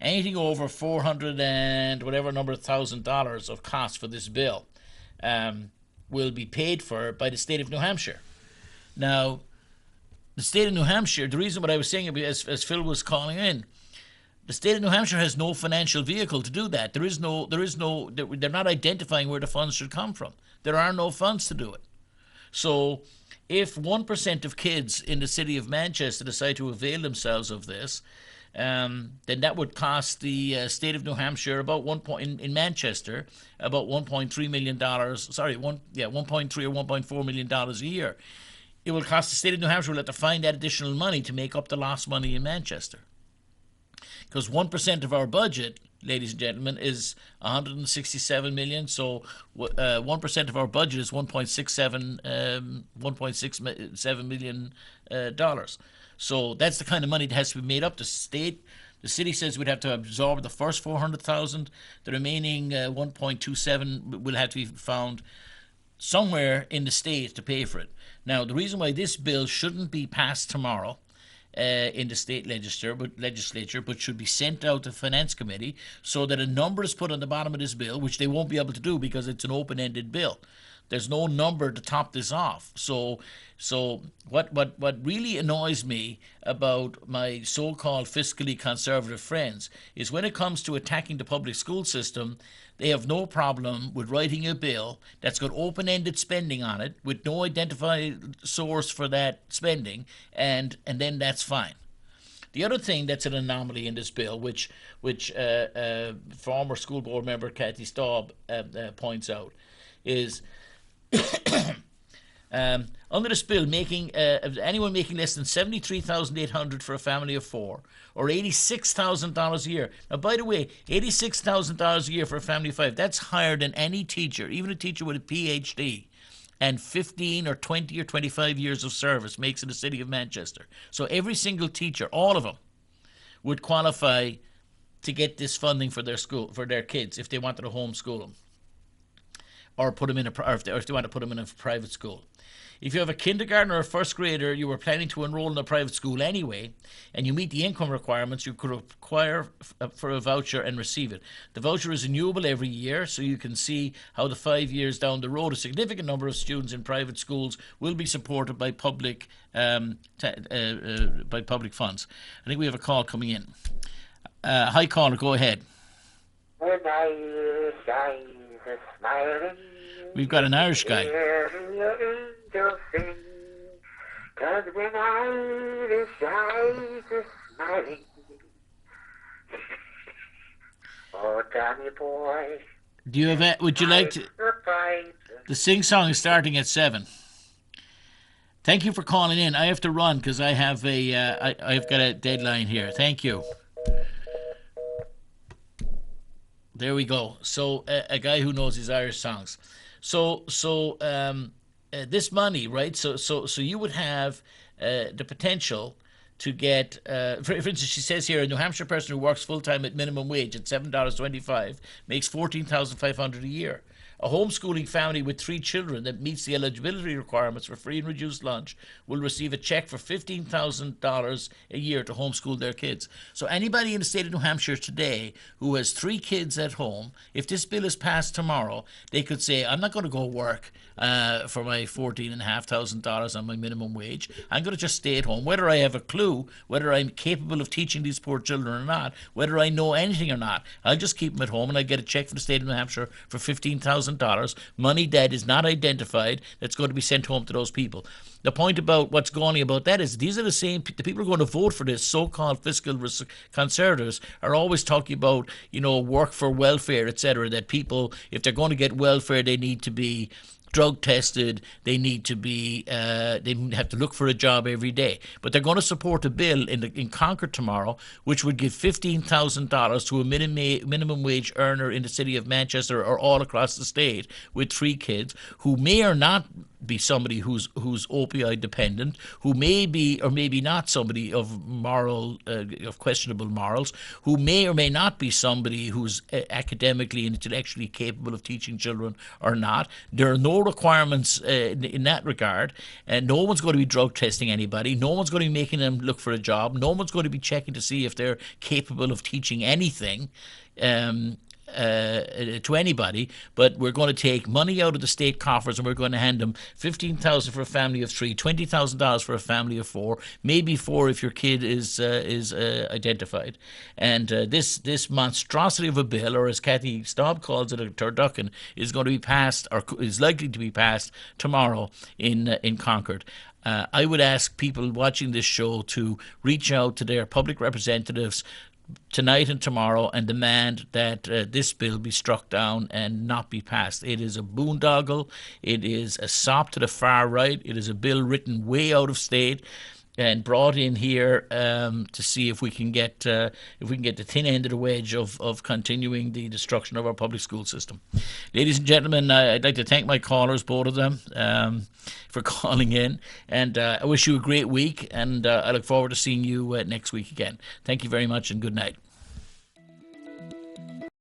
Anything over 400 and whatever number of $1,000 of cost for this bill um, will be paid for by the state of New Hampshire. Now, the state of New Hampshire, the reason what I was saying as Phil was calling in, the state of New Hampshire has no financial vehicle to do that. They're not identifying where the funds should come from. There are no funds to do it. So if 1% of kids in the city of Manchester decide to avail themselves of this, then that would cost the state of New Hampshire about in Manchester about $1.3 million. Sorry, 1.3 or $1.4 million a year. It will cost the state of New Hampshire will have to find that additional money to make up the lost money in Manchester. Because 1% of our budget, ladies and gentlemen, is 167 million. So 1% of our budget is 1.67 million dollars. So that's the kind of money that has to be made up. The city says we'd have to absorb the first 400,000. The remaining 1.27 will have to be found somewhere in the state to pay for it. Now, the reason why this bill shouldn't be passed tomorrow in the state legislature, but should be sent out to the finance committee so that a number is put on the bottom of this bill, which they won't be able to do because it's an open-ended bill. There's no number to top this off. So what really annoys me about my so-called fiscally conservative friends is when it comes to attacking the public school system, they have no problem with writing a bill that's got open-ended spending on it with no identified source for that spending, and then that's fine. The other thing that's an anomaly in this bill, which former school board member Kathy Staub points out, is under this bill, anyone making less than $73,800 for a family of four, or $86,000 a year. Now, by the way, $86,000 a year for a family of five, that's higher than any teacher, even a teacher with a PhD, and 15 or 20 or 25 years of service makes in the city of Manchester. So every single teacher, all of them, would qualify to get this funding for their school, for their kids, if they wanted to homeschool them, or put them in if they want to put them in a private school. If you have a kindergartner or a first grader you were planning to enroll in a private school anyway, and you meet the income requirements, you could apply for a voucher and receive it. The voucher is renewable every year, so you can see how the 5 years down the road, a significant number of students in private schools will be supported by public funds. I think we have a call coming in. Hi, caller, go ahead. We've got an Irish guy. Cause when I decide to smile, oh, Danny boy. Do you have? Would you like to? The sing song is starting at 7. Thank you for calling in. I have to run because I have I've got a deadline here. Thank you. There we go. So a guy who knows his Irish songs. So this money, right? So you would have the potential to get, for instance, she says here, a New Hampshire person who works full time at minimum wage at $7.25 makes $14,500 a year. A homeschooling family with 3 children that meets the eligibility requirements for free and reduced lunch will receive a check for $15,000 a year to homeschool their kids. So anybody in the state of New Hampshire today who has 3 kids at home, if this bill is passed tomorrow, they could say, I'm not going to go work for my $14,500 on my minimum wage. I'm going to just stay at home. Whether I have a clue, whether I'm capable of teaching these poor children or not, whether I know anything or not, I'll just keep them at home and I get a check from the state of New Hampshire for $15,000, money that is not identified, that's going to be sent home to those people. The point about what's going about that is these are the people who are going to vote for this, so-called fiscal conservatives, are always talking about, work for welfare, etc., that people, if they're going to get welfare, they need to be drug tested, they need to be, they have to look for a job every day. But they're going to support a bill in Concord tomorrow, which would give $15,000 to a minimum wage earner in the city of Manchester or all across the state with 3 kids who may or be somebody who's opioid dependent, who may be or maybe not somebody of of questionable morals, who may or may not be somebody who's academically and intellectually capable of teaching children or not. There are no requirements in that regard, and no one's going to be drug testing anybody. No one's going to be making them look for a job. No one's going to be checking to see if they're capable of teaching anything. To anybody, but we're going to take money out of the state coffers and we're going to hand them $15,000 for a family of three, $20,000 for a family of four, maybe four if your kid is identified. And this monstrosity of a bill, or as Kathy Staub calls it, a turducken, is going to be passed, or is likely to be passed tomorrow in Concord. I would ask people watching this show to reach out to their public representatives tonight and tomorrow and demand that this bill be struck down and not be passed. It is a boondoggle. It is a sop to the far right. It is a bill written way out of state and brought in here to see if we can get the thin end of the wedge of continuing the destruction of our public school system. Ladies and gentlemen, I'd like to thank my callers, both of them, for calling in, and I wish you a great week, and I look forward to seeing you next week again. Thank you very much, and good night.